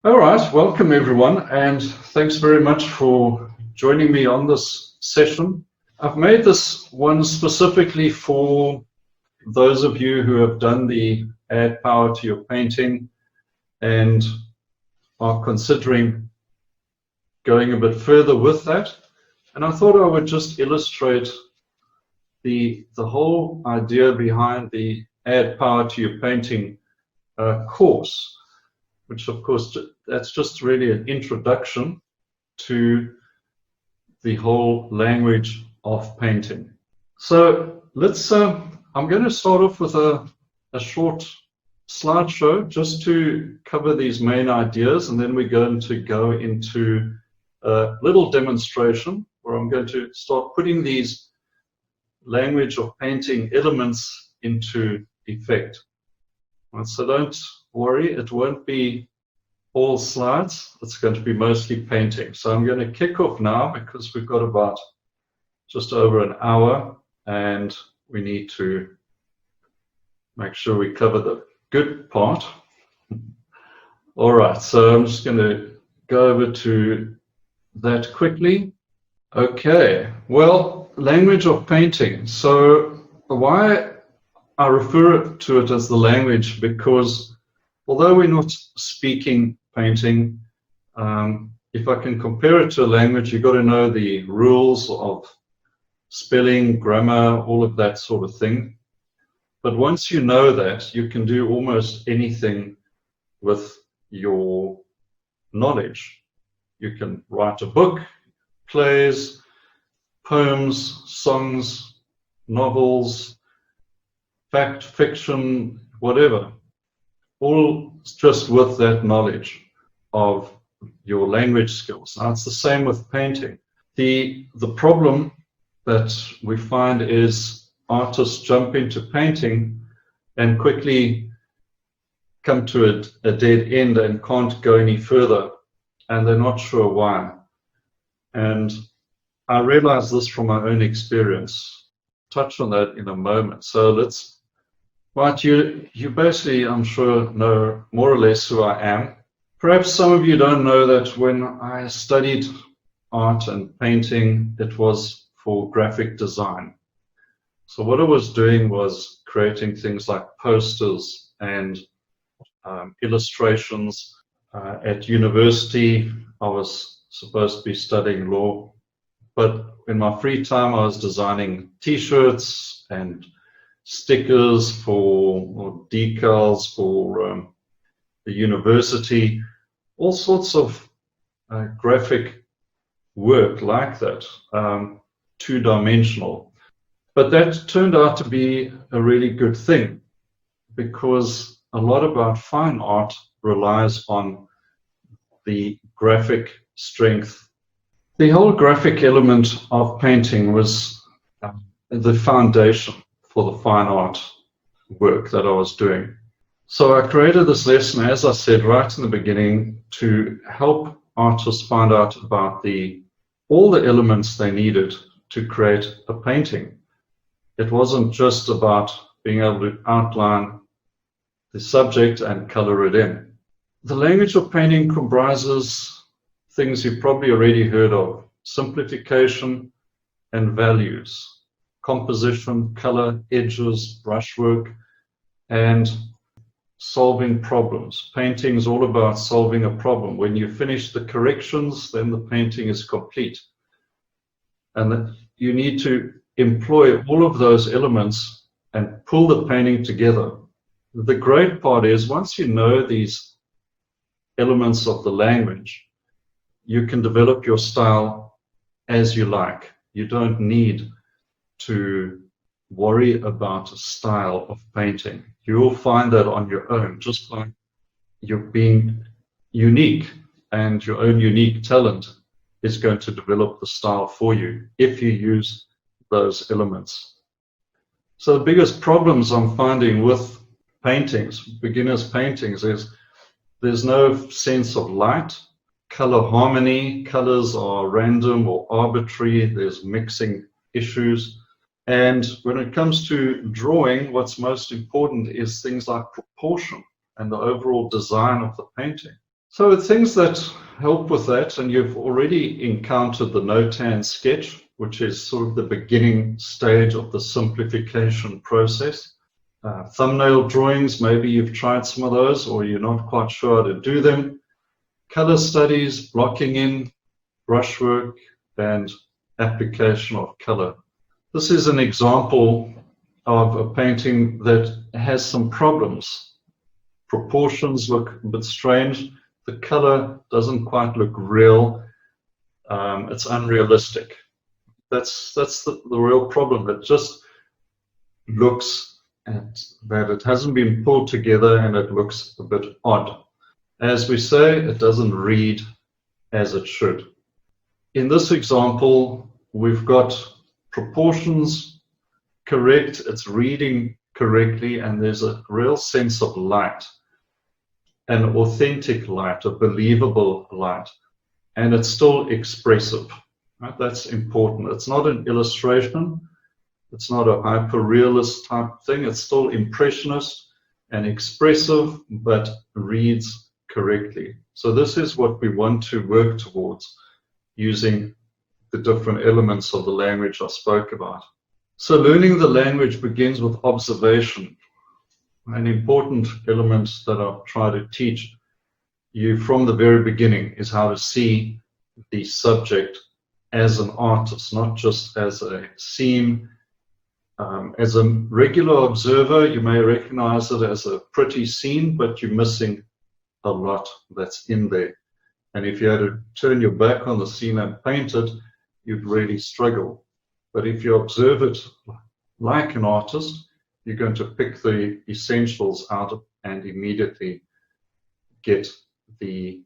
All right, welcome everyone, and thanks very much for joining me on this session. I've made this one specifically for those of you who have done the Add Power to Your Painting and are considering going a bit further with that. And I thought I would just illustrate the whole idea behind the Add Power to Your Painting course, which of course that's just really an introduction to the whole language of painting. So I'm going to start off with a short slideshow just to cover these main ideas, and then we're going to go into a little demonstration where I'm going to start putting these language of painting elements into effect. So don't worry, it won't be all slides, it's going to be mostly painting. So I'm going to kick off now because we've got about just over an hour and we need to make sure we cover the good part. All right, so I'm just going to go over to that quickly. Okay, well, language of painting. So why I refer to it as the language, because although we're not speaking painting, if I can compare it to a language, you've got to know the rules of spelling, grammar, all of that sort of thing. But once you know that, you can do almost anything with your knowledge. You can write a book, plays, poems, songs, novels, fact, fiction, whatever, all just with that knowledge of your language skills. Now, it's the same with painting. The problem that we find is artists jump into painting and quickly come to a dead end and can't go any further, and they're not sure why. And I realized this from my own experience. Touch on that in a moment. So right, you basically, I'm sure, know more or less who I am. Perhaps some of you don't know that when I studied art and painting, it was for graphic design. So what I was doing was creating things like posters and illustrations. At university, I was supposed to be studying law, but in my free time, I was designing T-shirts and stickers or decals for the university, all sorts of graphic work like that, two-dimensional. But that turned out to be a really good thing, because a lot about fine art relies on the graphic strength. The whole graphic element of painting was the foundation for the fine art work that I was doing. So I created this lesson, as I said right in the beginning, to help artists find out about all the elements they needed to create a painting. It wasn't just about being able to outline the subject and color it in. The language of painting comprises things you've probably already heard of: simplification and values, composition, color, edges, brushwork, and solving problems. Painting is all about solving a problem. When you finish the corrections, then the painting is complete. And you need to employ all of those elements and pull the painting together. The great part is, once you know these elements of the language, you can develop your style as you like. You don't need to worry about a style of painting. You will find that on your own, just like you're being unique, and your own unique talent is going to develop the style for you if you use those elements. So the biggest problems I'm finding with paintings, beginners paintings, is there's no sense of light, color harmony, colors are random or arbitrary, there's mixing issues. And when it comes to drawing, what's most important is things like proportion and the overall design of the painting. So things that help with that, and you've already encountered the Notan sketch, which is sort of the beginning stage of the simplification process. Thumbnail drawings, maybe you've tried some of those or you're not quite sure how to do them. Color studies, blocking in, brushwork, and application of color. This is an example of a painting that has some problems. Proportions look a bit strange. The color doesn't quite look real. It's unrealistic. That's the real problem. It just looks that it hasn't been pulled together and it looks a bit odd. As we say, it doesn't read as it should. In this example, we've got proportions correct, it's reading correctly, and there's a real sense of light, an authentic light, a believable light, and it's still expressive. Right? That's important. It's not an illustration. It's not a hyper-realist type thing. It's still impressionist and expressive, but reads correctly. So this is what we want to work towards using the different elements of the language I spoke about. So learning the language begins with observation. An important element that I've tried to teach you from the very beginning is how to see the subject as an artist, not just as a scene. As a regular observer, you may recognize it as a pretty scene, but you're missing a lot that's in there. And if you had to turn your back on the scene and paint it, you'd really struggle. But if you observe it like an artist, you're going to pick the essentials out and immediately get the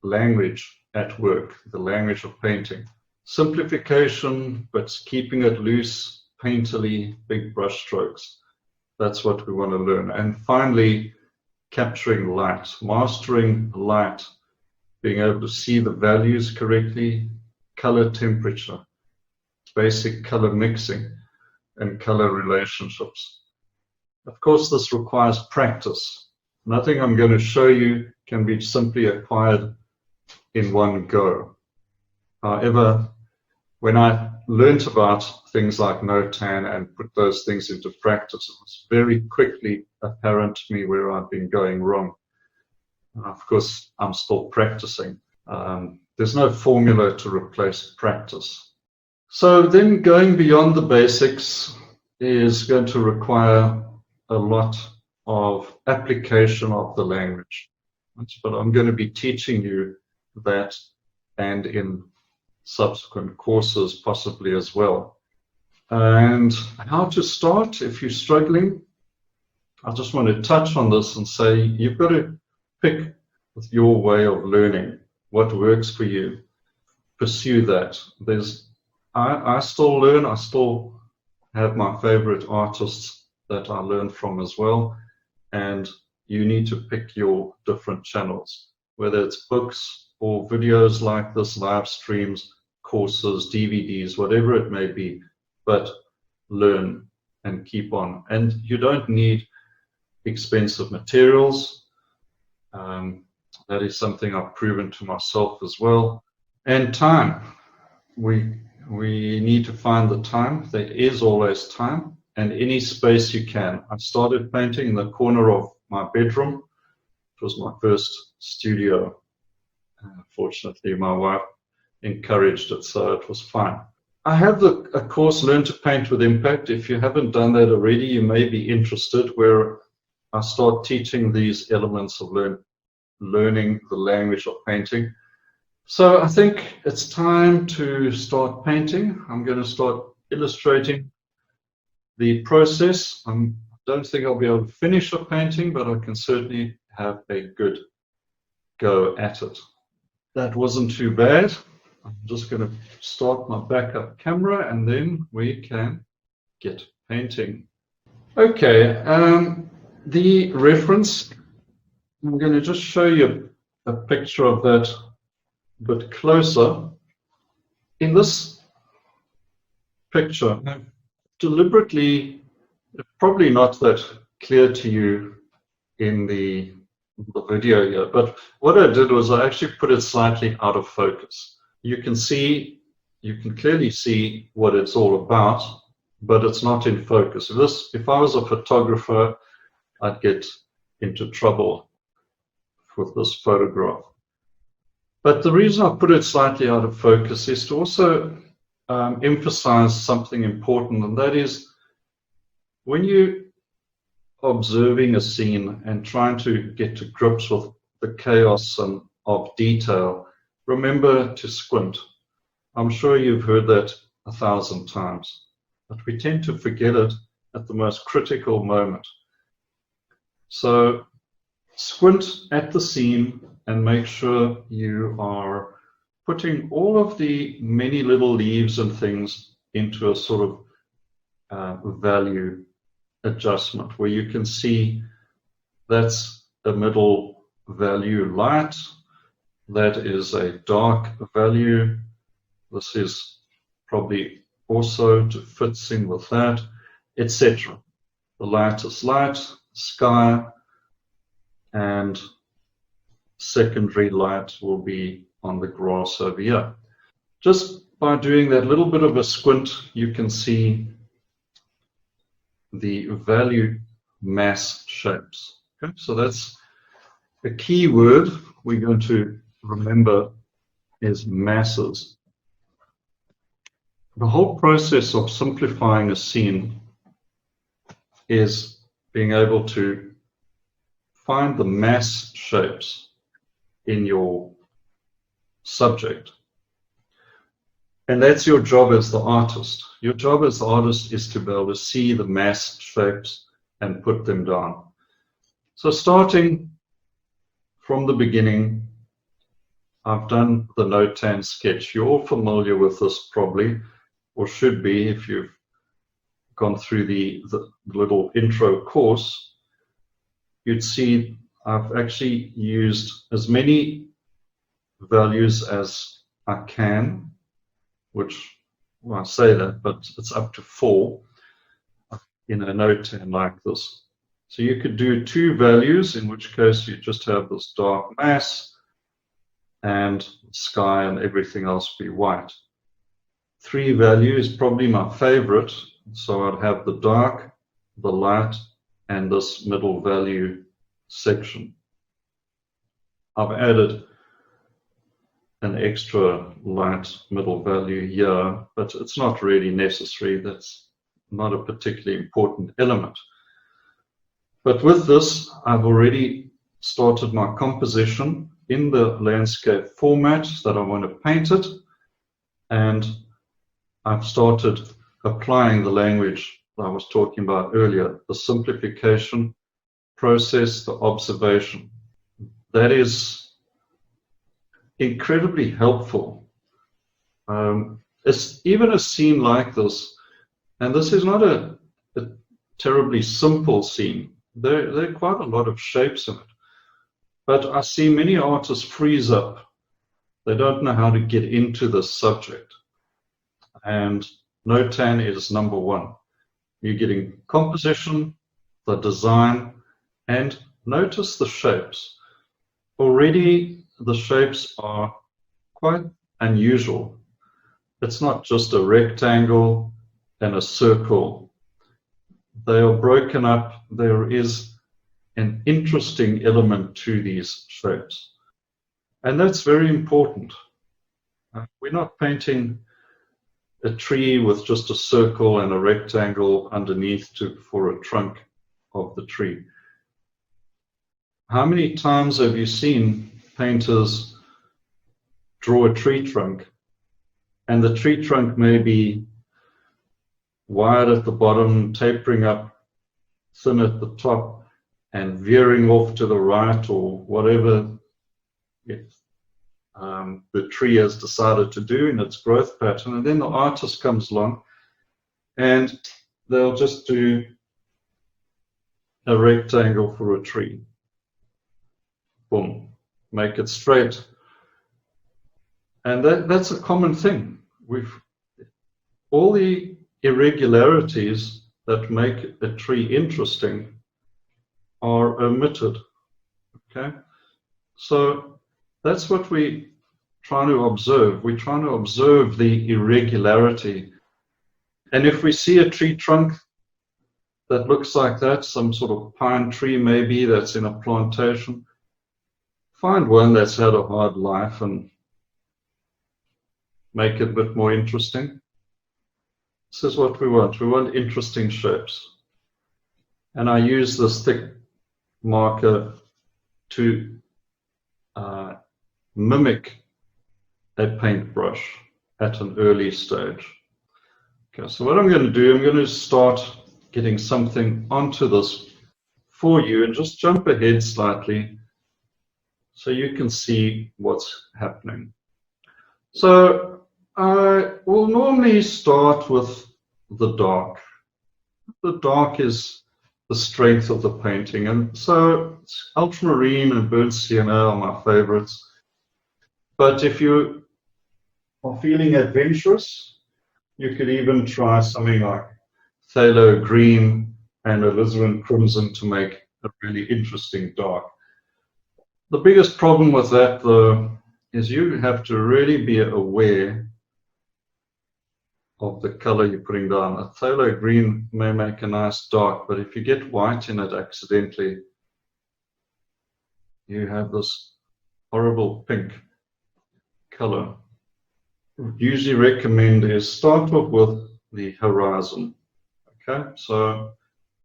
language at work, the language of painting. Simplification, but keeping it loose, painterly, big brush strokes. That's what we want to learn. And finally, capturing light, mastering light, being able to see the values correctly, color temperature, basic color mixing, and color relationships. Of course, this requires practice. Nothing I'm going to show you can be simply acquired in one go. However, when I learned about things like Notan and put those things into practice, it was very quickly apparent to me where I'd been going wrong. Of course, I'm still practicing. There's no formula to replace practice. So then going beyond the basics is going to require a lot of application of the language. But I'm going to be teaching you that, and in subsequent courses possibly as well. And how to start if you're struggling, I just want to touch on this and say you've got to pick with your way of learning what works for you. Pursue that. I still learn. I still have my favorite artists that I learn from as well. And you need to pick your different channels, whether it's books or videos like this, live streams, courses, DVDs, whatever it may be, but learn and keep on. And you don't need expensive materials. That is something I've proven to myself as well. And time. We need to find the time. There is always time, and any space you can. I started painting in the corner of my bedroom. It was my first studio. Fortunately, my wife encouraged it, so it was fine. I have a course, Learn to Paint with Impact. If you haven't done that already, you may be interested, where I start teaching these elements of learning the language of painting. So I think it's time to start painting. I'm going to start illustrating the process. I don't think I'll be able to finish a painting, but I can certainly have a good go at it. That wasn't too bad. I'm just going to start my backup camera and then we can get painting. Okay, the reference, I'm going to just show you a picture of that a bit closer. In this picture, deliberately, probably not that clear to you in the the video here. But what I did was I actually put it slightly out of focus. You can clearly see what it's all about, but it's not in focus. If I was a photographer, I'd get into trouble with this photograph. But the reason I put it slightly out of focus is to also emphasize something important, and that is when you're observing a scene and trying to get to grips with the chaos of detail, remember to squint. I'm sure you've heard that 1,000 times, but we tend to forget it at the most critical moment. So squint at the scene and make sure you are putting all of the many little leaves and things into a sort of value adjustment where you can see that's a middle value light, that is a dark value, this is probably also to fit in with that, etc. The light is light, sky, and secondary light will be on the grass over here. Just by doing that little bit of a squint, you can see the value mass shapes. Okay? So that's a key word we're going to remember is masses. The whole process of simplifying a scene is being able to find the mass shapes in your subject. And that's your job as the artist. Your job as the artist is to be able to see the mass shapes and put them down. So starting from the beginning, I've done the Notan sketch. You're all familiar with this probably, or should be if you've gone through the little intro course. You'd see I've actually used as many values as I can, which, well, I say that, but it's up to 4 in a Notan like this. So you could do 2 values, in which case you just have this dark mass and sky and everything else be white. 3 value is probably my favorite, so I'd have the dark, the light, and this middle value section. I've added an extra light middle value here, but it's not really necessary. That's not a particularly important element. But with this, I've already started my composition in the landscape format that I want to paint it, and I've started applying the language I was talking about earlier, the simplification process, the observation. That is incredibly helpful. It's even a scene like this, and this is not a terribly simple scene. There are quite a lot of shapes in it. But I see many artists freeze up. They don't know how to get into this subject. And Notan is number 1. You're getting composition, the design, and notice the shapes. Already the shapes are quite unusual. It's not just a rectangle and a circle. They are broken up. There is an interesting element to these shapes. And that's very important. We're not painting a tree with just a circle and a rectangle underneath for a trunk of the tree. How many times have you seen painters draw a tree trunk, and the tree trunk may be wide at the bottom, tapering up, thin at the top, and veering off to the right or whatever the tree has decided to do in its growth pattern. And then the artist comes along and they'll just do a rectangle for a tree. Boom. Make it straight. And that's a common thing. All the irregularities that make a tree interesting are omitted. Okay, so that's what we trying to observe. We're trying to observe the irregularity. And if we see a tree trunk that looks like that, some sort of pine tree maybe that's in a plantation, find one that's had a hard life and make it a bit more interesting. This is what we want. We want interesting shapes. And I use this thick marker to mimic a paintbrush at an early stage. Okay, so what I'm going to do, I'm going to start getting something onto this for you and just jump ahead slightly so you can see what's happening. So I will normally start with the dark. The dark is the strength of the painting, and so ultramarine and burnt sienna are my favorites. But if you are feeling adventurous, you could even try something like phthalo green and alizarin crimson to make a really interesting dark. The biggest problem with that, though, is you have to really be aware of the color you're putting down. A phthalo green may make a nice dark, but if you get white in it accidentally, you have this horrible pink color. What I usually recommend is start off with the horizon. Okay, so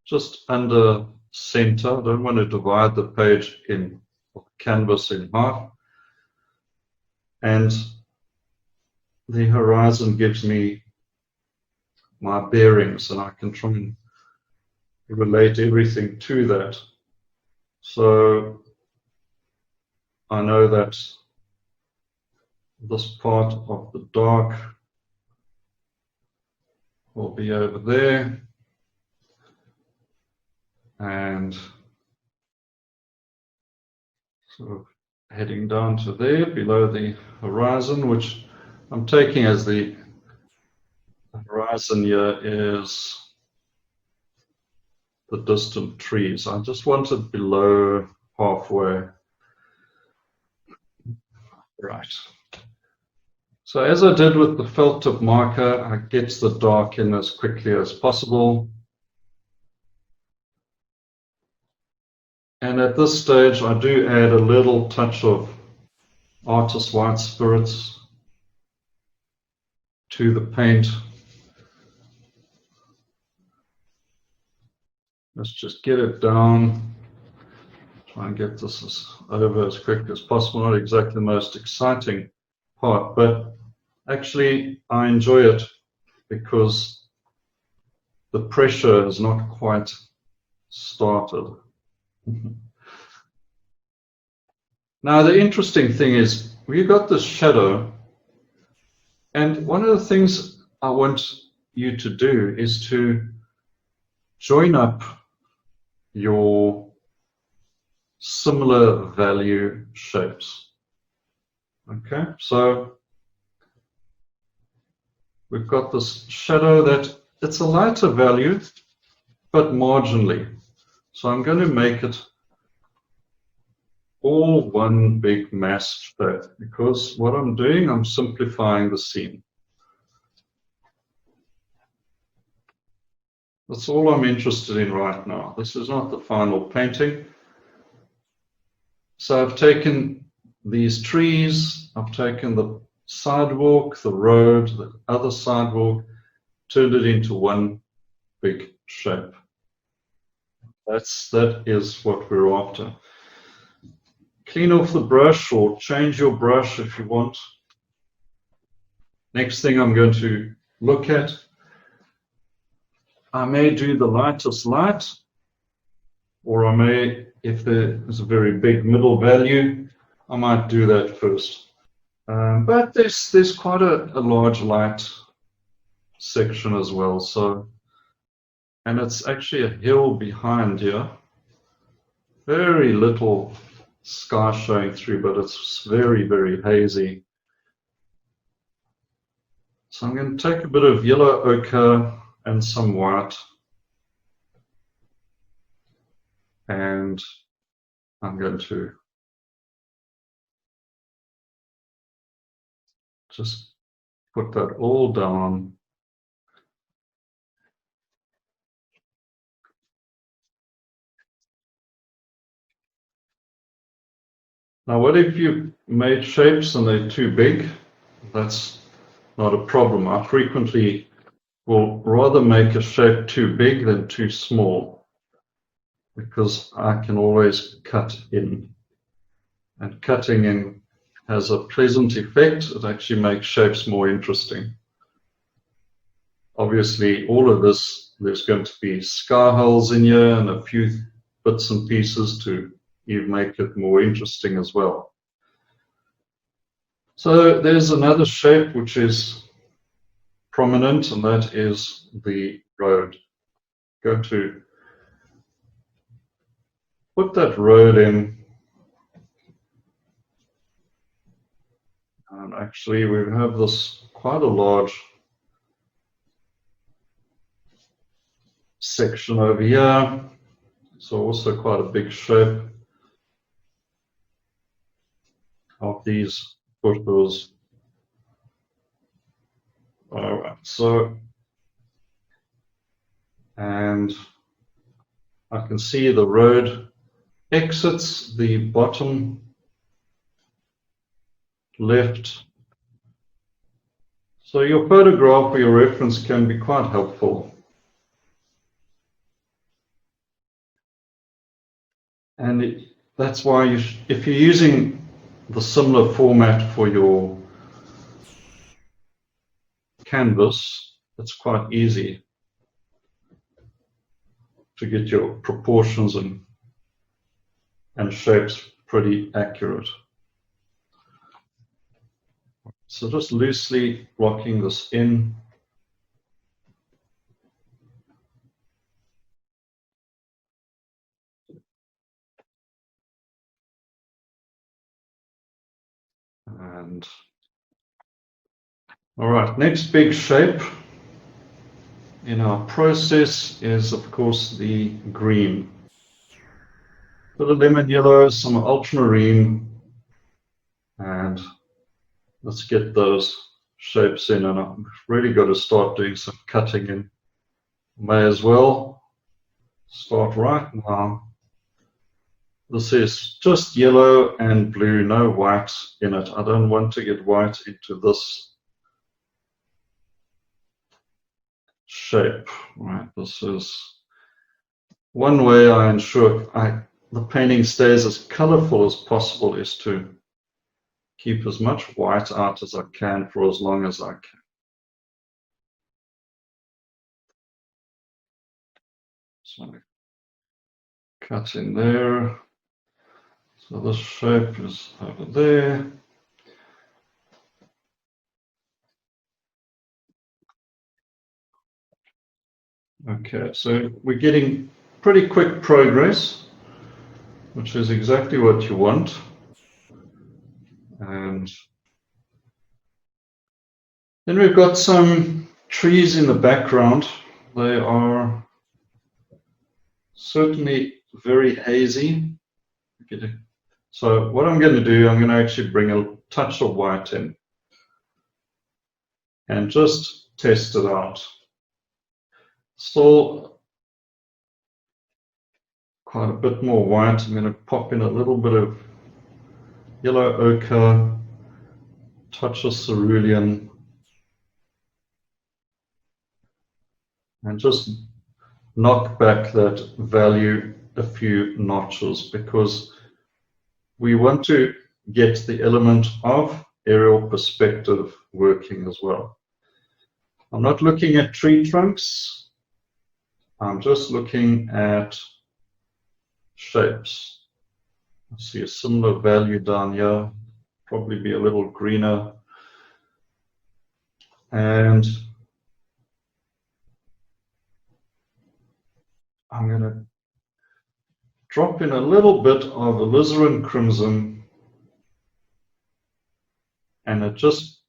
just under center. I don't want to divide the page in canvas in half. And the horizon gives me my bearings, and I can try and relate everything to that. So I know that this part of the dark will be over there, and sort of heading down to there below the horizon, which I'm taking as the horizon here is the distant trees. I just want it below halfway. Right. So as I did with the felt tip marker, I get the dark in as quickly as possible. And at this stage, I do add a little touch of Artist White Spirits to the paint. Let's just get it down. Try and get this over as quick as possible. Not exactly the most exciting part, but actually I enjoy it because the pressure has not quite started. Now the interesting thing is we've got this shadow, and one of the things I want you to do is to join up your similar value shapes. Okay, so we've got this shadow that it's a lighter value, but marginally. So I'm going to make it all one big mass shape, because what I'm doing, I'm simplifying the scene. That's all I'm interested in right now. This is not the final painting. So I've taken these trees, I've taken the sidewalk, the road, the other sidewalk, turned it into one big shape. That is what we're after. Clean off the brush or change your brush if you want. Next thing I'm going to look at, I may do the lightest light, or I may, if there is a very big middle value, I might do that first. But there's quite a large light section as well. So, and it's actually a hill behind here. Very little sky showing through, but it's very, very hazy. So I'm going to take a bit of yellow ochre and some white, and I'm going to Just put that all down. Now, what if you made shapes and they're too big? That's not a problem. I frequently will rather make a shape too big than too small, because I can always cut in. And cutting in has a pleasant effect. It actually makes shapes more interesting. Obviously, all of this, there's going to be sky holes in here and a few bits and pieces to even make it more interesting as well. So there's another shape which is prominent, and that is the road. Going to put that road in. And actually, we have this quite a large section over here. So also quite a big shape of these bushes. All right, so, and I can see the road exits the bottom left. So your photograph or your reference can be quite helpful. And that's why if you're using the similar format for your canvas, it's quite easy to get your proportions and shapes pretty accurate. So just loosely blocking this in. And all right, next big shape in our process is, of course, the green. Bit of lemon yellow, some ultramarine, and let's get those shapes in. And I've really got to start doing some cutting in. May as well start right now. This is just yellow and blue, no white in it. I don't want to get white into this shape. Right, this is one way I ensure the painting stays as colorful as possible, is to keep as much white out as I can for as long as I can. So cut in there. So this shape is over there. Okay, so we're getting pretty quick progress, which is exactly what you want. And then we've got some trees in the background. They are certainly very hazy. So what I'm going to do, I'm going to actually bring a touch of white in and just test it out. Still quite a bit more white. I'm going to pop in a little bit of yellow ochre, touch of cerulean, and just knock back that value a few notches, because we want to get the element of aerial perspective working as well. I'm not looking at tree trunks. I'm just looking at shapes. I see a similar value down here, probably be a little greener. And I'm going to drop in a little bit of alizarin crimson, and it just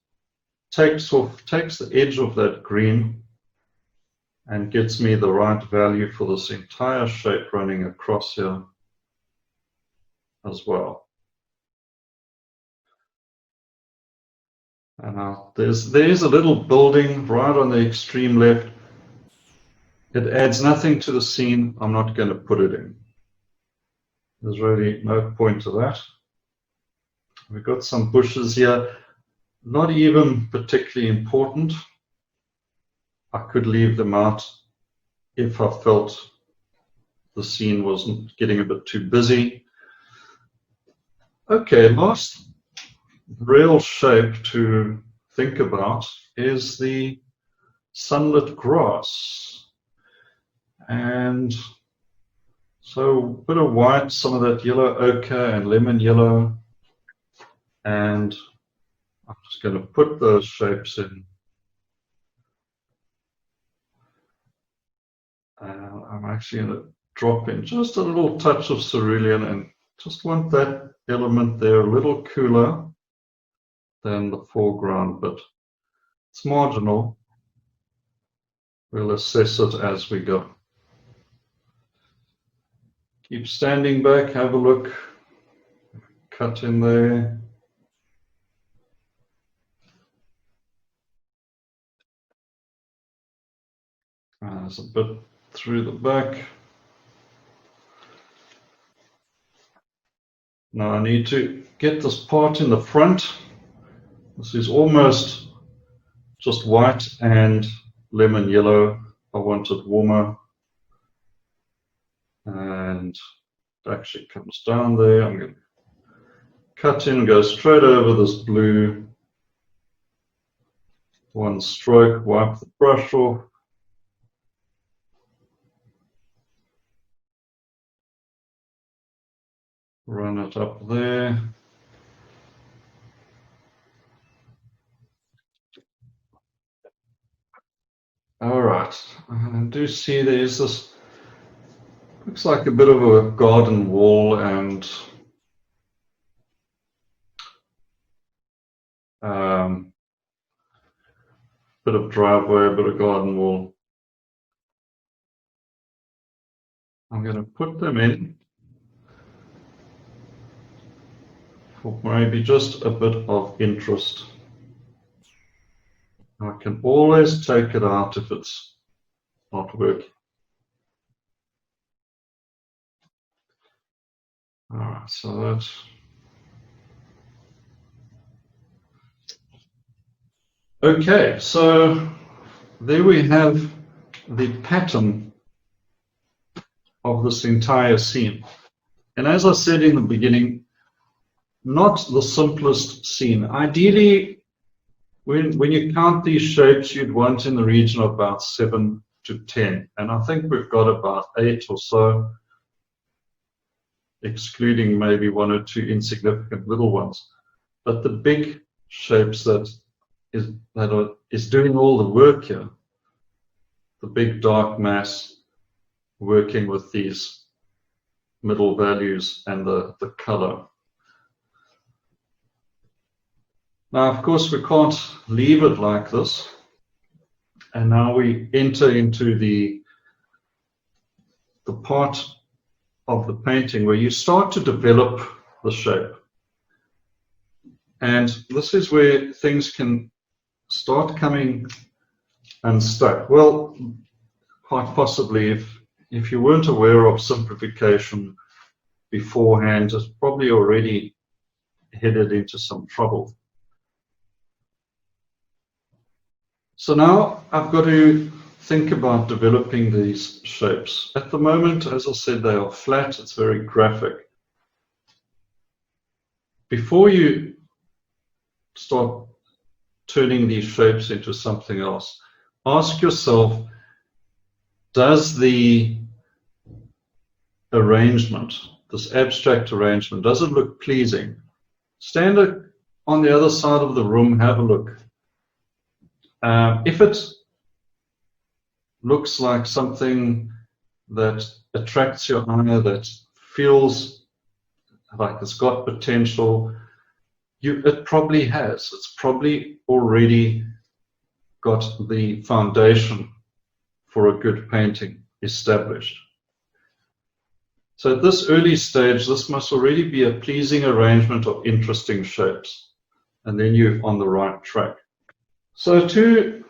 takes the edge of that green and gets me the right value for this entire shape running across here as well. And now there's a little building right on the extreme left. It adds nothing to the scene. I'm not going to put it in. There's really no point to that. We've got some bushes here, not even particularly important. I could leave them out if I felt the scene wasn't getting a bit too busy. Okay, last real shape to think about is the sunlit grass. And so a bit of white, some of that yellow ochre and lemon yellow. And I'm just going to put those shapes in. I'm actually going to drop in just a little touch of cerulean and just want that element there a little cooler than the foreground, but it's marginal. We'll assess it as we go. Keep standing back, have a look, cut in there. There's a bit through the back. Now I need to get this part in the front. This is almost just white and lemon yellow. I want it warmer. And it actually comes down there. I'm going to cut in, go straight over this blue. One stroke, wipe the brush off. Run it up there. All right, I do see there's this, looks like a bit of a garden wall and bit of driveway, a bit of garden wall. I'm going to put them in for maybe just a bit of interest. I can always take it out if it's not working. All right, so that's okay. So there we have the pattern of this entire scene. And as I said in the beginning, not the simplest scene. Ideally, when you count these shapes, you'd want in the region of about 7 to 10. And I think we've got about 8 or so, excluding maybe 1 or 2 insignificant little ones. But the big shapes that is doing all the work here, the big dark mass working with these middle values and the color. Now, of course, we can't leave it like this. And now we enter into the part of the painting where you start to develop the shape. And this is where things can start coming unstuck. Well, quite possibly if you weren't aware of simplification beforehand, it's probably already headed into some trouble. So now I've got to think about developing these shapes. At the moment, as I said, they are flat, it's very graphic. Before you start turning these shapes into something else, ask yourself, does the arrangement, this abstract arrangement, does it look pleasing? Stand on the other side of the room, have a look. If it looks like something that attracts your eye, that feels like it's got potential, it probably has. It's probably already got the foundation for a good painting established. So at this early stage, this must already be a pleasing arrangement of interesting shapes. and then you're on the right track. So to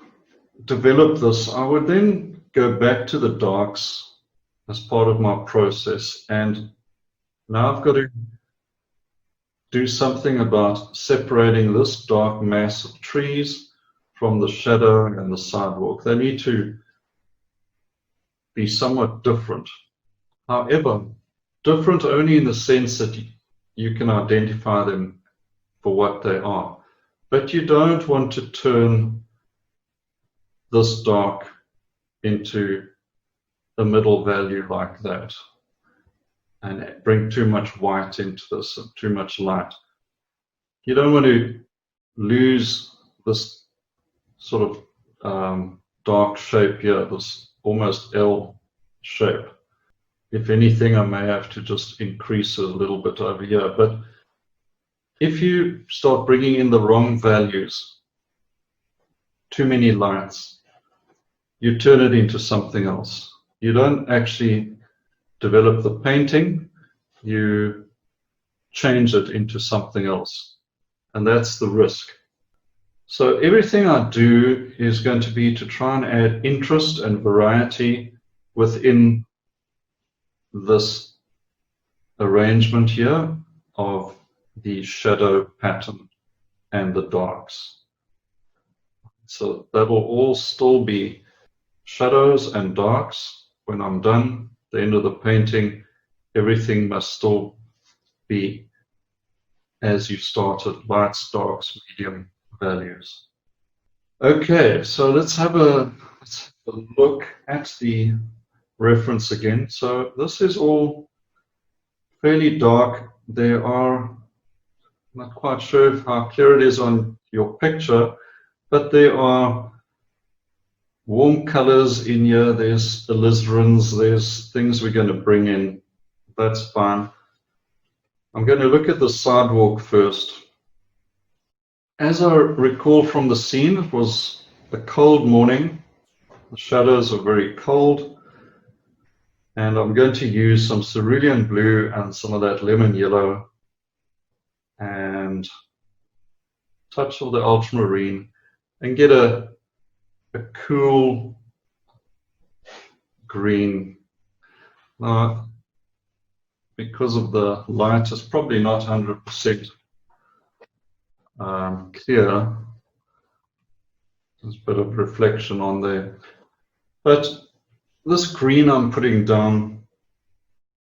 develop this, I would then go back to the darks as part of my process, and now I've got to do something about separating this dark mass of trees from the shadow and the sidewalk. They need to be somewhat different. However, different only in the sense that you can identify them for what they are. But you don't want to turn this dark into a middle value like that and bring too much white into this and too much light. You don't want to lose this sort of dark shape here, this almost L shape. If anything, I may have to just increase it a little bit over here. But if you start bringing in the wrong values, too many lights, you turn it into something else. You don't actually develop the painting, you change it into something else. And that's the risk. So everything I do is going to be to try and add interest and variety within this arrangement here of the shadow pattern and the darks. So that will all still be shadows and darks. When I'm done, the end of the painting, everything must still be as you started, lights, darks, medium values. Okay, so let's have a look at the reference again. So this is all fairly dark. There are, I'm not quite sure how clear it is on your picture, but there are warm colors in here. There's alizarans, there's things we're going to bring in. That's fine. I'm going to look at the sidewalk first. As I recall from the scene, it was a cold morning. The shadows are very cold. And I'm going to use some cerulean blue and some of that lemon yellow and touch of the ultramarine and get a cool green. Now, because of the light, it's probably not 100% clear. There's a bit of reflection on there. But this green I'm putting down,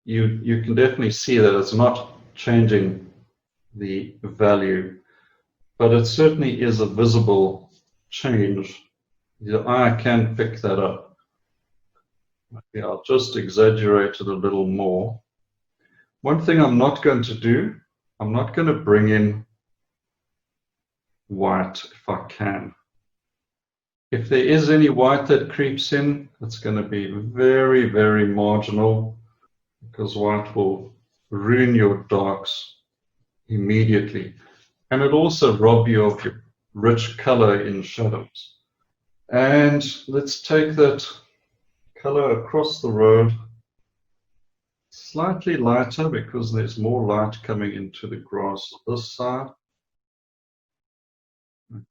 you can definitely see that it's not changing the value, but it certainly is a visible change. The eye can pick that up. Maybe I'll just exaggerate it a little more. One thing I'm not going to do, I'm not going to bring in white if I can. If there is any white that creeps in, it's going to be very, very marginal, because white will ruin your darks immediately. And it also rob you of your rich color in shadows. And let's take that color across the road, slightly lighter because there's more light coming into the grass on this side.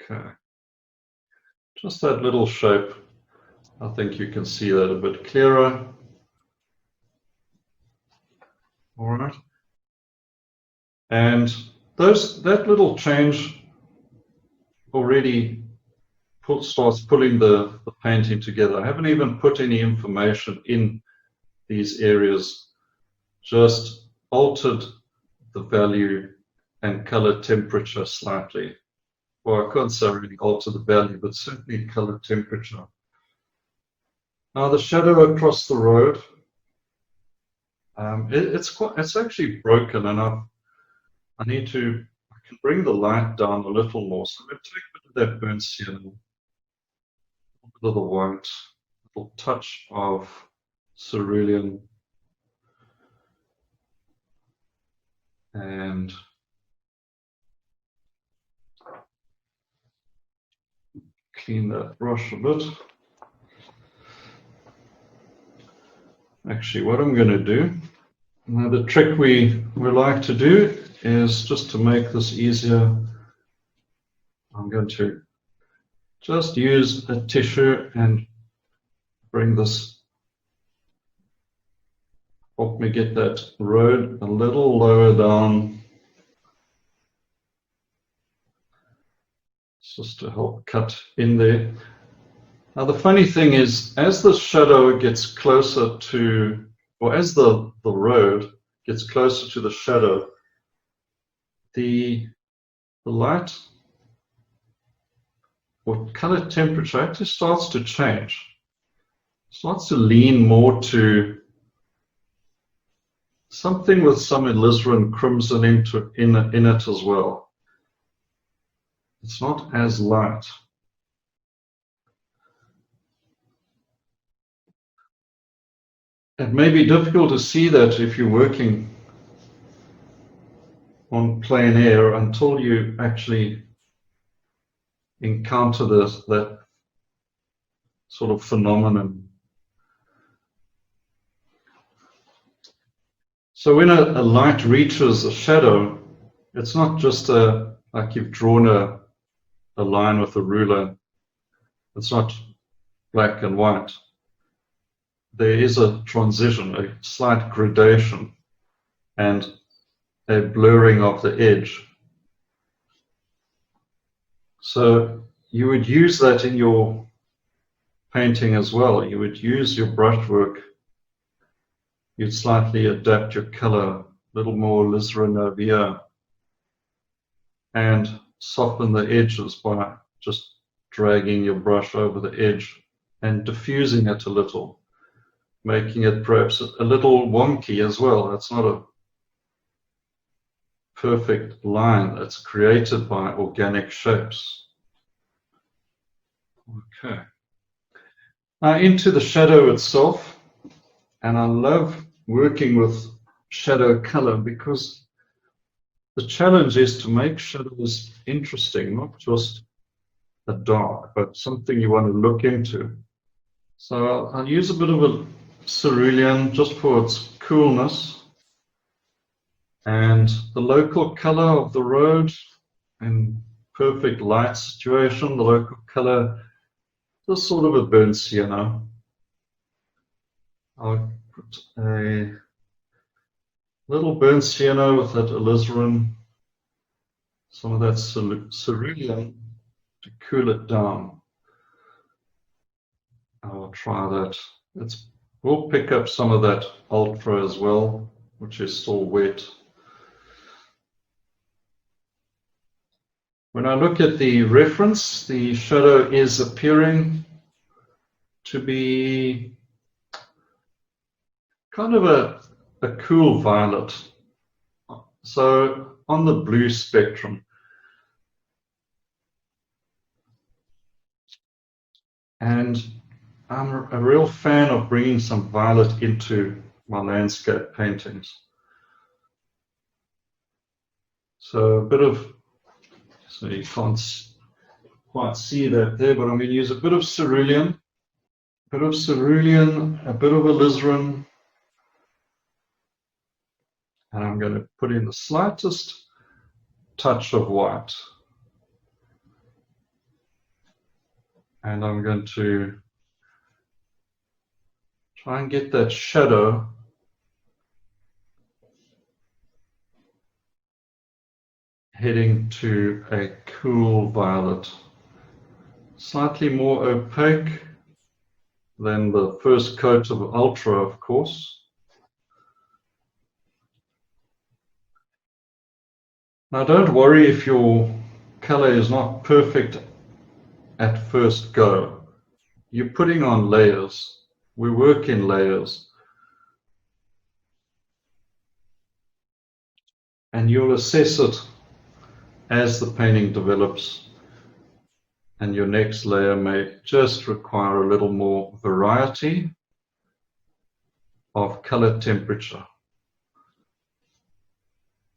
Okay. Just that little shape. I think you can see that a bit clearer. All right. And that little change already starts pulling the painting together. I haven't even put any information in these areas, just altered the value and color temperature slightly. Well, I can't say really alter the value, but certainly color temperature. Now the shadow across the road, it's actually broken, and I can bring the light down a little more. So I'm going to take a bit of that burnt sienna, a bit of the white, a little touch of cerulean, and clean that brush a bit. Actually, what I'm going to do, now the trick we like to do is, just to make this easier, I'm going to just use a tissue and bring this, help me get that road a little lower down, just to help cut in there. Now the funny thing is, as the shadow gets closer to, or as the road gets closer to the shadow, the light or color temperature actually starts to change. Starts to lean more to something with some alizarin crimson in it as well. It's not as light. It may be difficult to see that if you're working on plein air until you actually encounter that sort of phenomenon. So when a light reaches a shadow, it's not just like you've drawn a line with a ruler. It's not black and white. There is a transition, a slight gradation, and a blurring of the edge. So you would use that in your painting as well. You would use your brushwork. You'd slightly adapt your color, a little more alizarin over here, and soften the edges by just dragging your brush over the edge and diffusing it a little, making it perhaps a little wonky as well. It's not a perfect line that's created by organic shapes. Okay. Now into the shadow itself, and I love working with shadow color because the challenge is to make shadows interesting, not just a dark, but something you want to look into. So I'll use a bit of a cerulean just for its coolness, and the local color of the road in perfect light situation, the local color, just sort of a burnt sienna. I'll put a little burnt sienna with that alizarin, some of that cerulean to cool it down. I'll try that. We'll pick up some of that ultra as well, which is still wet. When I look at the reference, the shadow is appearing to be kind of a cool violet. So on the blue spectrum. And I'm a real fan of bringing some violet into my landscape paintings. So a bit of, so you can't quite see that there, but I'm going to use a bit of cerulean, a bit of alizarin, and I'm going to put in the slightest touch of white. And I'm going to try and get that shadow heading to a cool violet, slightly more opaque than the first coat of ultra, of course. Now don't worry if your color is not perfect at first go. You're putting on layers. We work in layers. And you'll assess it as the painting develops. And your next layer may just require a little more variety of color temperature.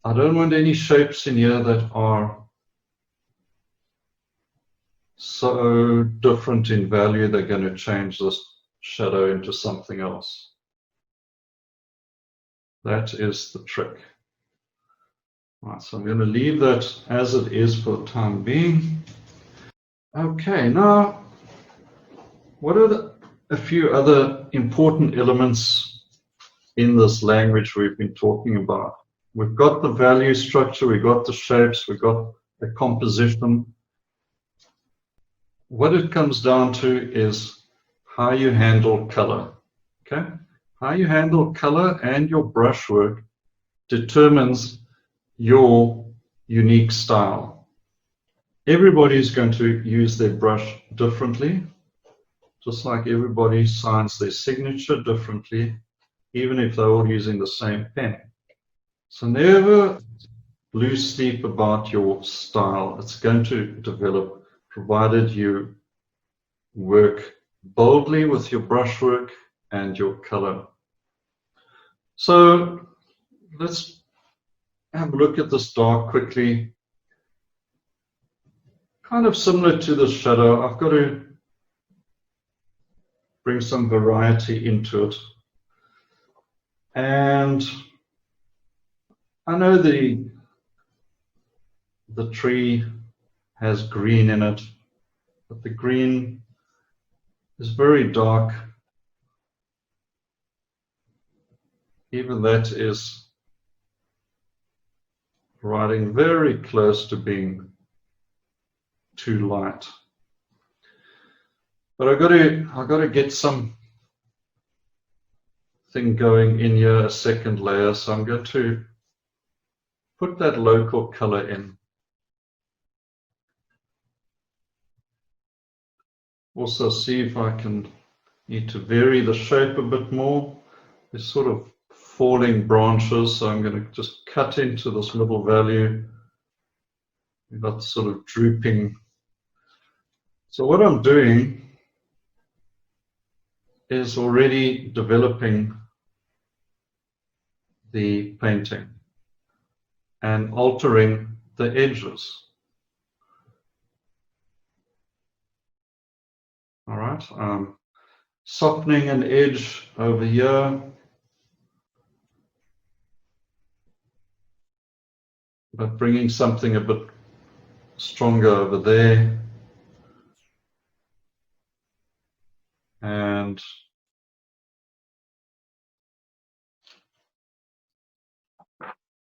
I don't want any shapes in here that are so different in value they're going to change this shadow into something else. That is the trick. Right, so I'm going to leave that as it is for the time being. Okay, now what are a few other important elements in this language we've been talking about? We've got the value structure, we've got the shapes, we've got the composition. What it comes down to is how you handle color. Okay? How you handle color and your brushwork determines your unique style. Everybody's going to use their brush differently, just like everybody signs their signature differently, even if they're all using the same pen. So never lose sleep about your style. It's going to develop, provided you work boldly with your brushwork and your color. So let's have a look at this dark quickly. Kind of similar to the shadow, I've got to bring some variety into it. And I know the tree has green in it, but the green is very dark. Even that is riding very close to being too light. But I've got to get some thing going in here, a second layer. So I'm going to put that local color in. Also see if I need to vary the shape a bit more. There's sort of falling branches, so I'm going to just cut into this middle value. We've got sort of drooping. So what I'm doing is already developing the painting and altering the edges. All right, softening an edge over here, but bringing something a bit stronger over there. And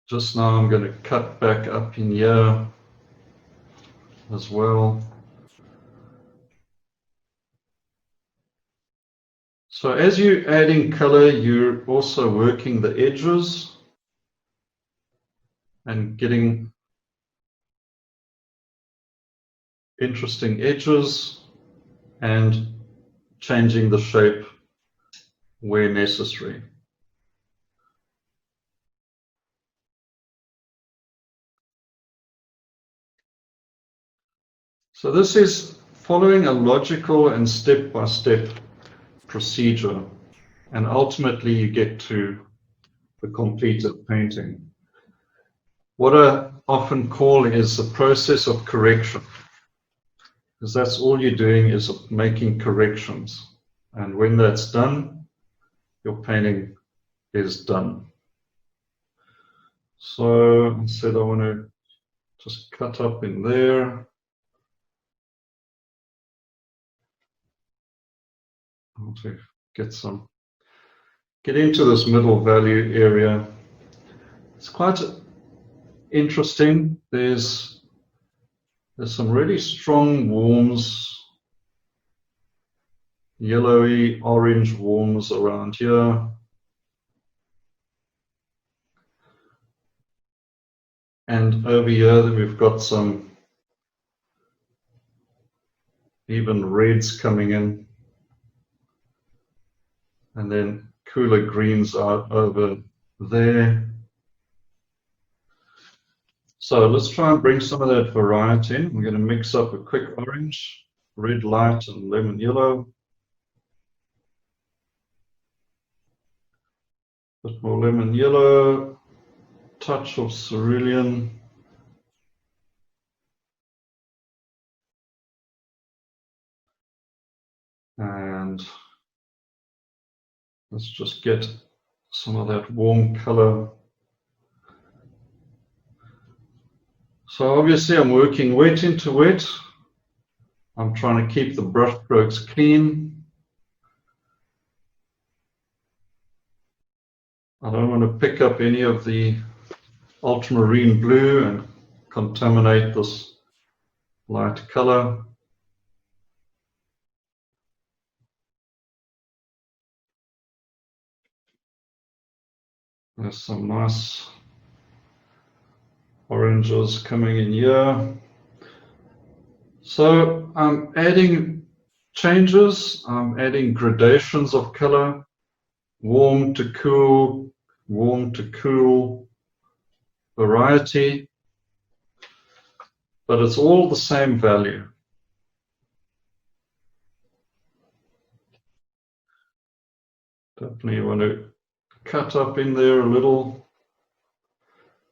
just now I'm going to cut back up in here as well. So as you're adding color, you're also working the edges and getting interesting edges and changing the shape where necessary. So this is following a logical and step-by-step procedure, and ultimately you get to the completed painting. What I often call is the process of correction, because that's all you're doing is making corrections, and when that's done, your painting is done. So I said I want to just cut up in there. I want to get into this middle value area. It's quite interesting. There's some really strong warms, yellowy orange warms around here. And over here we've got some even reds coming in. And then cooler greens are over there. So let's try and bring some of that variety in. We're going to mix up a quick orange, red light, and lemon yellow. A bit more lemon yellow, touch of cerulean. And let's just get some of that warm color. So obviously I'm working wet into wet, I'm trying to keep the brush strokes clean. I don't want to pick up any of the ultramarine blue and contaminate this light color. There's some nice oranges coming in here. So I'm adding changes, I'm adding gradations of color, warm to cool, variety, but it's all the same value. Definitely want to cut up in there a little.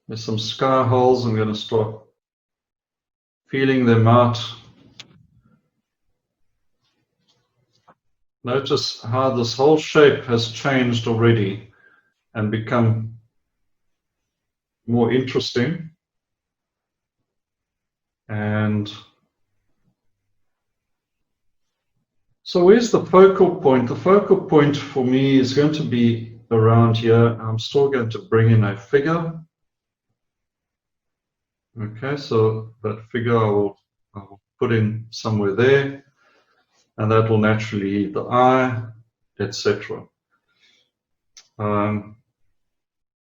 There's some sky holes. I'm going to start feeling them out. Notice how this whole shape has changed already and become more interesting. And so where's the focal point? The focal point for me is going to be around here. I'm still going to bring in a figure. Okay, so that figure I'll put in somewhere there, and that will naturally lead the eye, etc.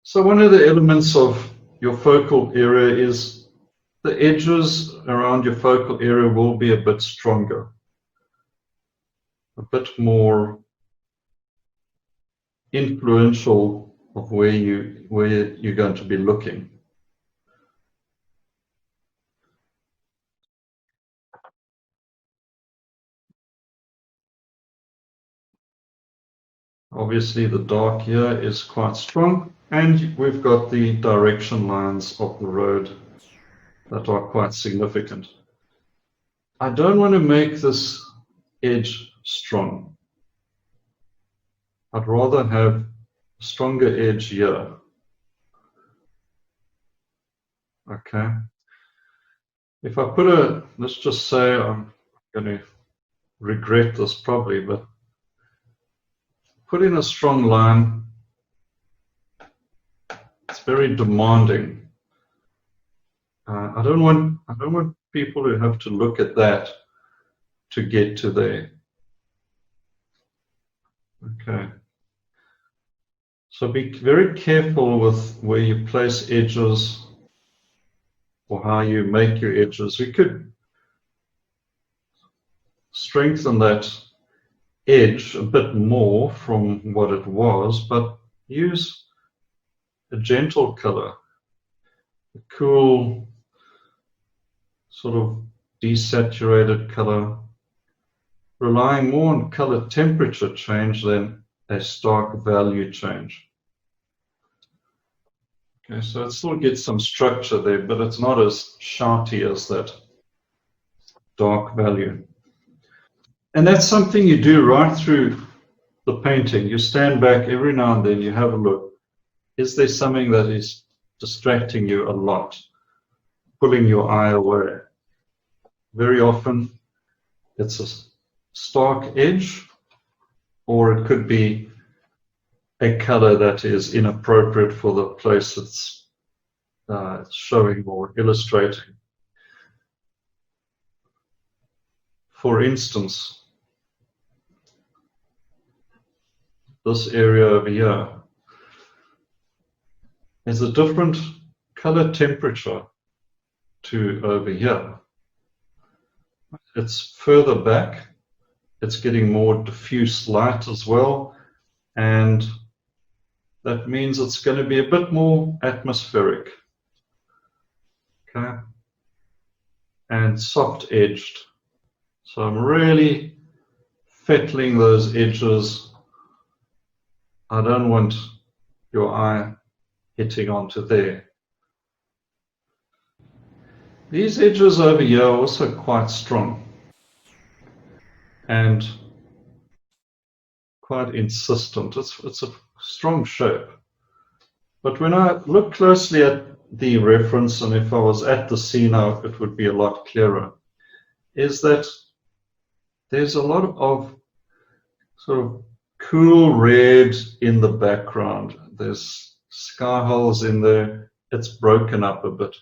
So one of the elements of your focal area is the edges around your focal area will be a bit stronger, a bit more influential of where you're going to be looking. Obviously the dark here is quite strong, and we've got the direction lines of the road that are quite significant. I don't want to make this edge strong. I'd rather have a stronger edge here. Okay. If I put let's just say I'm going to regret this probably, but put in a strong line. It's very demanding. I don't want people who have to look at that to get to there. Okay. So be very careful with where you place edges or how you make your edges. We could strengthen that edge a bit more from what it was, but use a gentle color, a cool sort of desaturated color, relying more on color temperature change than a stark value change. Okay, so it still gets some structure there, but it's not as shouty as that dark value. And that's something you do right through the painting. You stand back every now and then, you have a look. Is there something that is distracting you a lot, pulling your eye away? Very often it's a stark edge, or it could be a color that is inappropriate for the place it's showing or illustrating. For instance, this area over here is a different color temperature to over here. It's further back, it's getting more diffuse light as well, and that means it's going to be a bit more atmospheric, okay, and soft edged. So I'm really fettling those edges. I don't want your eye hitting onto there. These edges over here are also quite strong and quite insistent. It's a strong shape. But when I look closely at the reference, and if I was at the scene, it would be a lot clearer, is that there's a lot of sort of cool red in the background. There's sky holes in there. It's broken up a bit.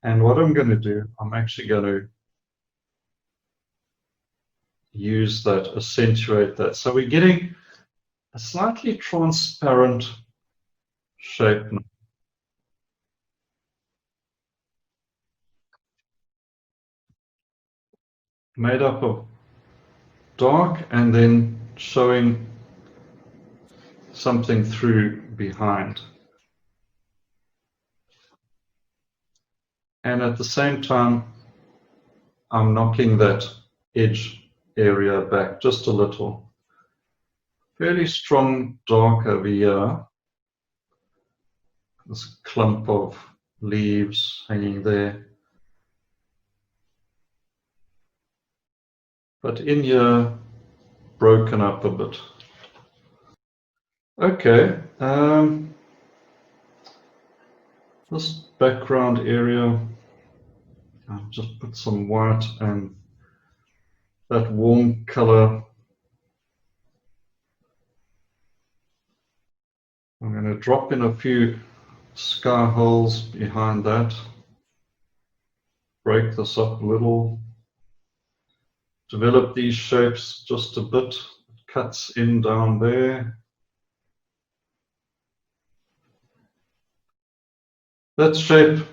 And what I'm going to do, I'm actually going to use that, accentuate that. So we're getting a slightly transparent shape now. Made up of dark and then showing something through behind. And at the same time, I'm knocking that edge area back just a little. Fairly strong dark over here. This clump of leaves hanging there. But in here, broken up a bit. Okay, this background area, I'll just put some white and that warm color. I'm going to drop in a few sky holes behind that, break this up a little, develop these shapes just a bit, cuts in down there. That shape,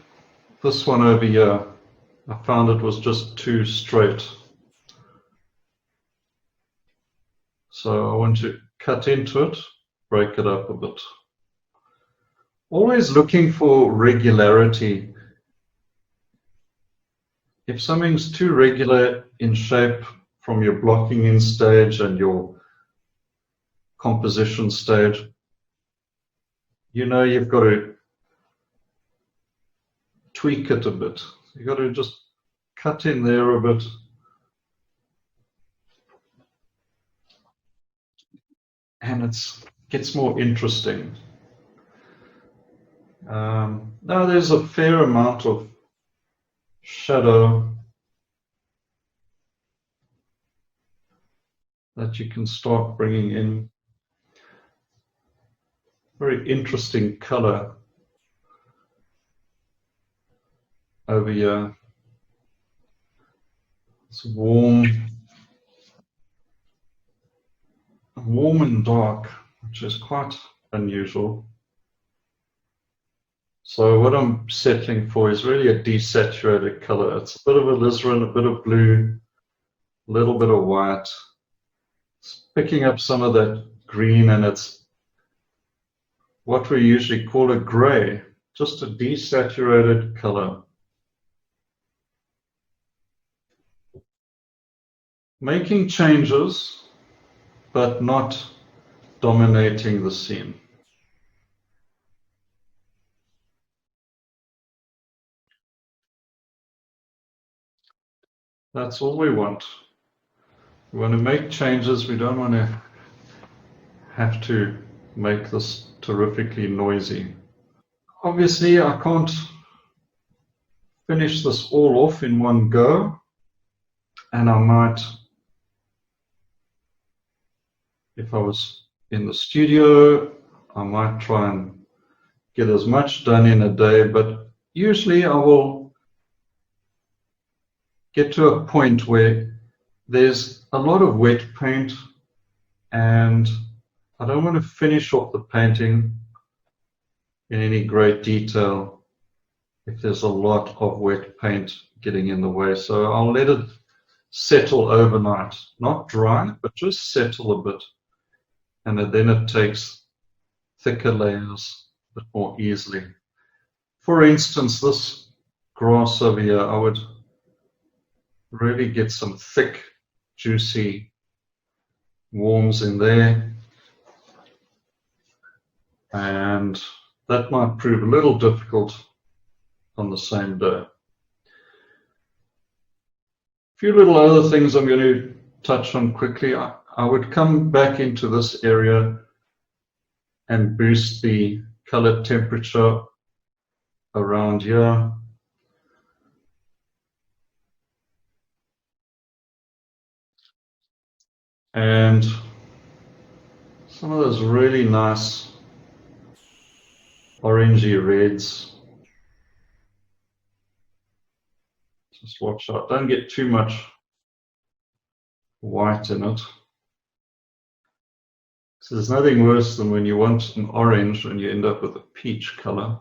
this one over here, I found it was just too straight. So I want to cut into it, break it up a bit. Always looking for regularity. If something's too regular in shape from your blocking in stage and your composition stage, you know you've got to tweak it a bit. You've got to just cut in there a bit. And it gets more interesting. Now there's a fair amount of shadow that you can start bringing in. Very interesting color over here. It's warm and dark, which is quite unusual. So what I'm settling for is really a desaturated color. It's a bit of alizarin, a bit of blue, a little bit of white. It's picking up some of that green, and it's what we usually call a gray, just a desaturated color. Making changes, but not dominating the scene. That's all we want. We want to make changes. We don't want to have to make this terrifically noisy. Obviously, I can't finish this all off in one go, and I might, if I was in the studio, I might try and get as much done in a day, but usually I will get to a point where there's a lot of wet paint and I don't want to finish off the painting in any great detail if there's a lot of wet paint getting in the way. So I'll let it settle overnight, not dry, but just settle a bit. And then it takes thicker layers a bit more easily. For instance, this grass over here, I would really get some thick, juicy worms in there. And that might prove a little difficult on the same day. A few little other things I'm going to touch on quickly. I would come back into this area and boost the color temperature around here. and some of those really nice orangey reds. Just watch out, don't get too much white in it. So there's nothing worse than when you want an orange and you end up with a peach color.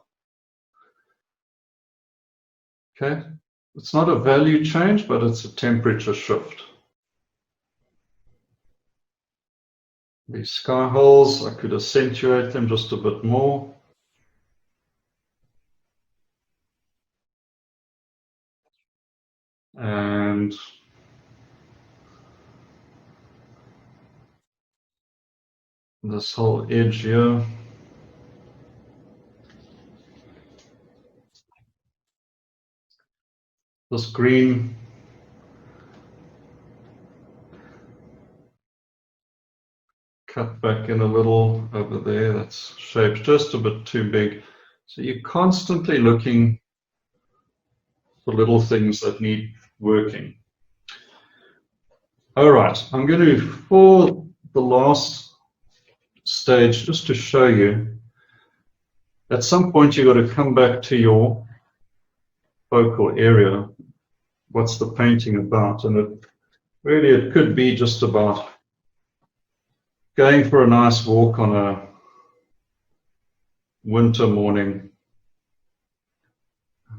Okay, it's not a value change, but it's a temperature shift. These sky holes, I could accentuate them just a bit more. And this whole edge here. This green. Cut back in a little over there, that's shaped just a bit too big. So you're constantly looking for little things that need working. All right, I'm going to, for the last stage, just to show you, at some point you've got to come back to your focal area. What's the painting about? And it could be just about going for a nice walk on a winter morning.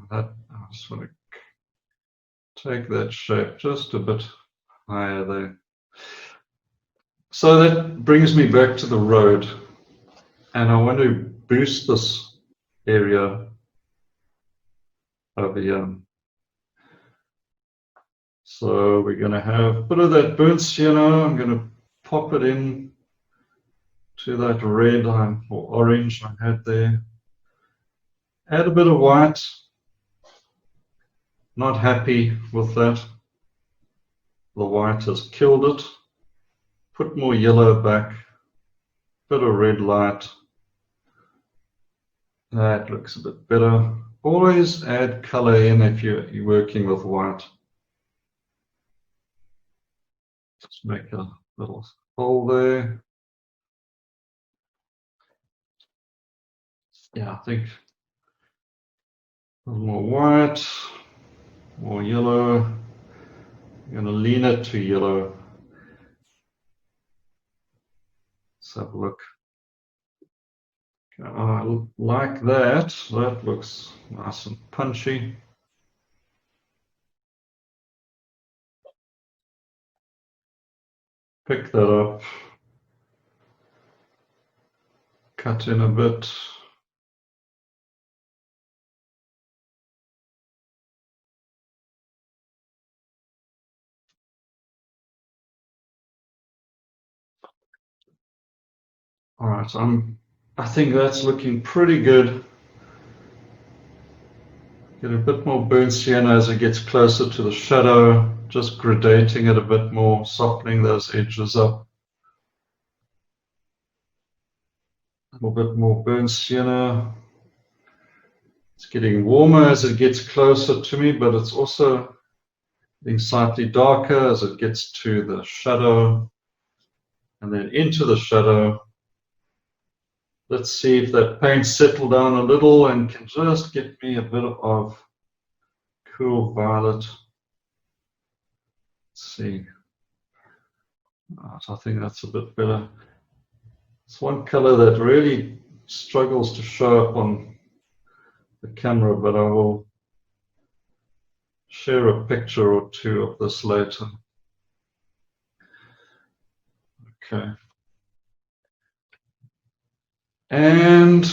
I just want to take that shape just a bit higher there. So that brings me back to the road, and I want to boost this area over here. So we're going to have a bit of that burnt sienna. I'm going to pop it in to that red or orange I had there. Add a bit of white. Not happy with that. The white has killed it. Put more yellow back. Bit of red light. That looks a bit better. Always add color in if you're working with white. Just make a little hole there. Yeah, I think a little more white, more yellow. I'm going to lean it to yellow. Let's have a look. Okay, I like that. That looks nice and punchy. Pick that up. Cut in a bit. All right, I think that's looking pretty good. Get a bit more burnt sienna as it gets closer to the shadow, just gradating it a bit more, softening those edges up. A little bit more burnt sienna. It's getting warmer as it gets closer to me, but it's also getting slightly darker as it gets to the shadow and then into the shadow. Let's see if that paint settled down a little and can just get me a bit of cool violet. Let's see. I think that's a bit better. It's one color that really struggles to show up on the camera, but I will share a picture or two of this later. Okay. And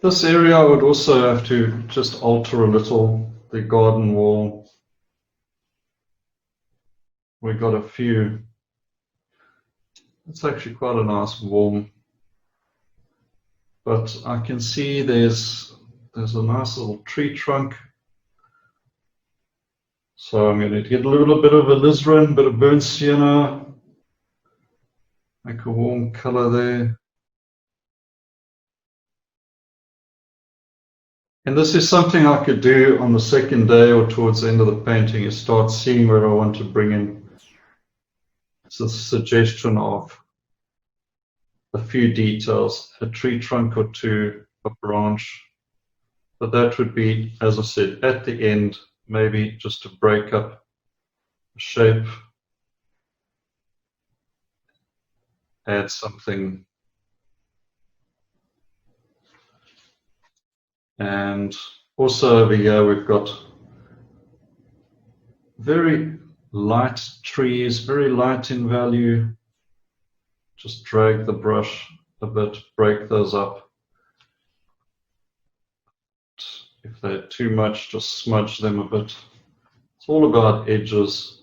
this area I would also have to just alter a little, the garden wall. We got a few. It's actually quite a nice warm, but I can see there's a nice little tree trunk. So I'm going to get a little bit of alizarin, bit of burnt sienna, make a warm color there. And this is something I could do on the second day or towards the end of the painting, is start seeing where I want to bring in It's a suggestion of a few details, a tree trunk or two, a branch. But that would be, as I said, at the end, maybe just to break up a shape, add something. And also over here we've got very light trees, very light in value. Just drag the brush a bit, break those up. If they're too much, just smudge them a bit. It's all about edges.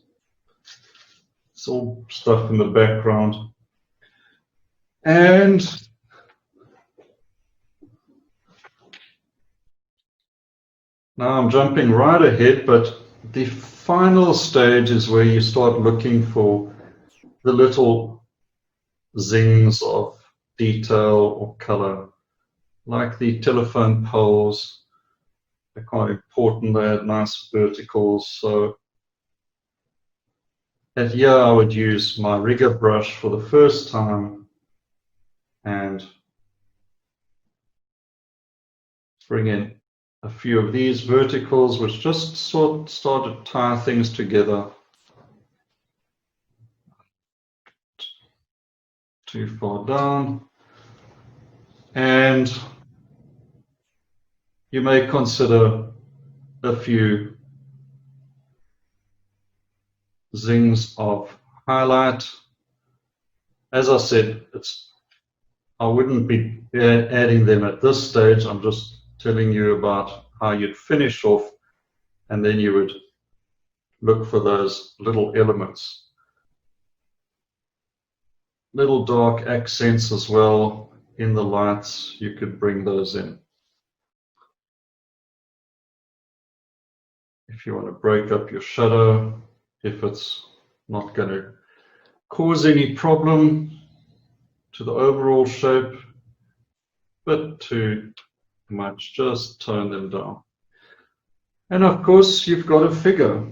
It's all stuff in the background. And now I'm jumping right ahead, but the final stage is where you start looking for the little zings of detail or color, like the telephone poles. They're quite important. They had nice verticals. So at here I would use my rigger brush for the first time and bring in a few of these verticals, which just sort of start to tie things together. Too far down. And you may consider a few zings of highlight. As I said, I wouldn't be adding them at this stage. I'm just telling you about how you'd finish off, and then you would look for those little elements. Little dark accents as well in the lights, you could bring those in. If you want to break up your shadow, if it's not going to cause any problem to the overall shape, but too much, just tone them down. And of course, you've got a figure.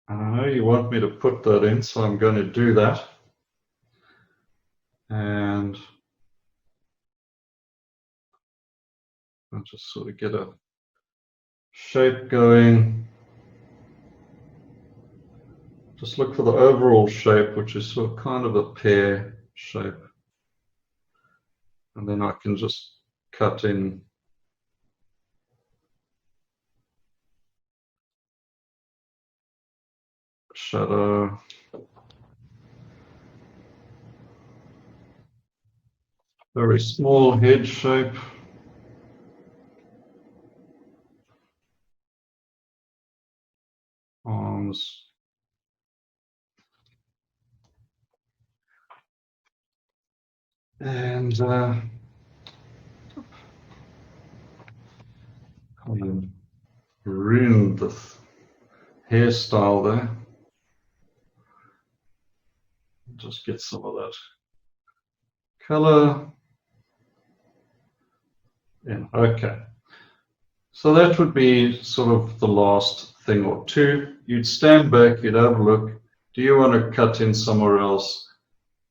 I know you want me to put that in, so I'm going to do that. And I'll just sort of get a shape going. Just look for the overall shape, which is sort of kind of a pear shape. And then I can just cut in shadow. Very small head shape. Arms. And ruined the hairstyle there. Just get some of that color in. Okay. So that would be sort of the last thing or two. You'd stand back, you'd have a look. Do you want to cut in somewhere else?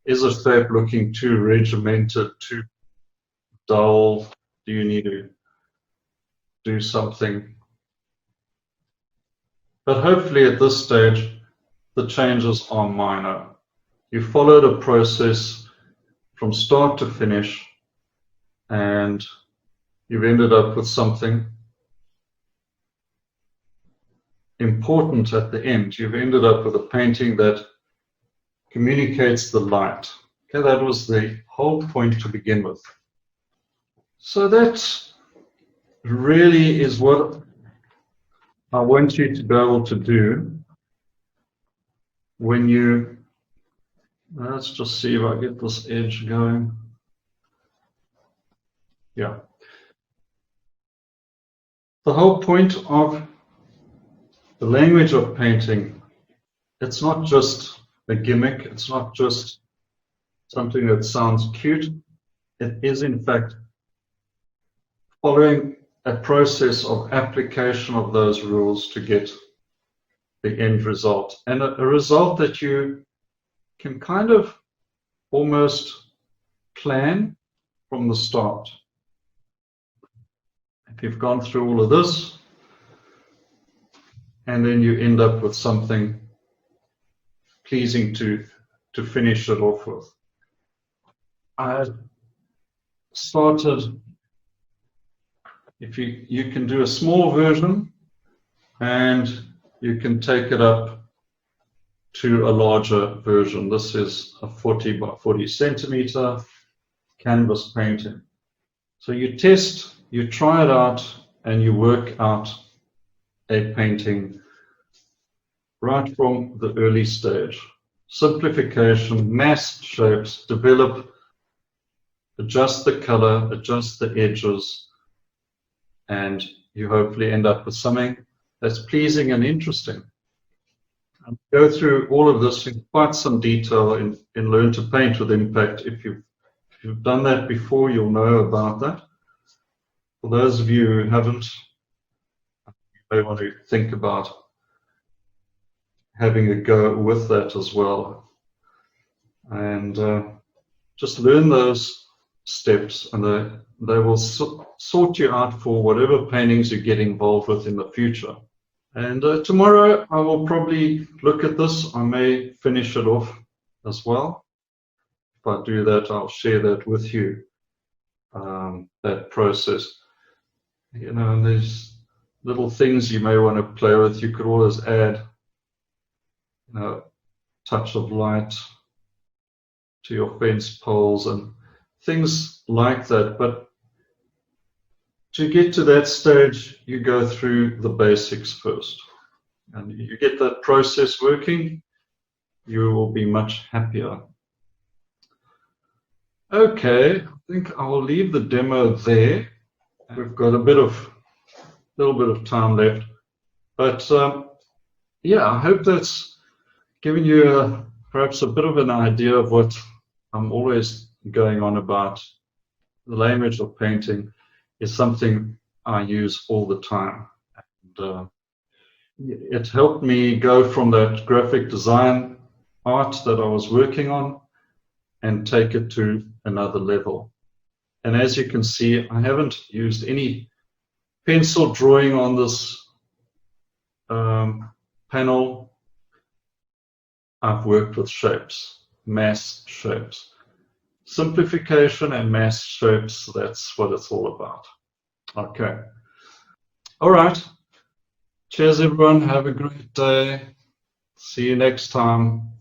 Is the shape looking too regimented, too dull? Do you need to do something? But hopefully at this stage, the changes are minor. You followed a process from start to finish, and you've ended up with something important at the end. You've ended up with a painting that communicates the light. Okay, that was the whole point to begin with. So that really is what I want you to be able to do when you, let's just see if I get this edge going. Yeah. The whole point of the language of painting, it's not just a gimmick, it's not just something that sounds cute. It is in fact following a process of application of those rules to get the end result, and a result that you can kind of almost plan from the start. If you've gone through all of this, and then you end up with something pleasing to finish it off with. I started, if you can do a small version, and you can take it up to a larger version. This is a 40 by 40 centimeter canvas painting. So you test, you try it out, and you work out a painting right from the early stage. Simplification, masked shapes, develop, adjust the color, adjust the edges, and you hopefully end up with something that's pleasing and interesting. I'll go through all of this in quite some detail in Learn to Paint with Impact. If you've done that before, you'll know about that. For those of you who haven't, you may want to think about having a go with that as well. And just learn those steps, and they will sort you out for whatever paintings you get involved with in the future. And tomorrow I will probably look at this. I may finish it off as well. If I do that, I'll share that with you, that process. You know, and there's little things you may want to play with. You could always add, you know, touch of light to your fence poles and things like that. But to get to that stage, you go through the basics first. And you get that process working, you will be much happier. Okay, I think I will leave the demo there. We've got a little bit of time left. But yeah, I hope that's given you perhaps a bit of an idea of what I'm always going on about. The language of painting is something I use all the time. And it helped me go from that graphic design art that I was working on and take it to another level. And as you can see, I haven't used any pencil drawing on this panel. I've worked with shapes, masked shapes. Simplification and masked shapes, that's what it's all about. Okay. All right. Cheers, everyone. Have a great day. See you next time.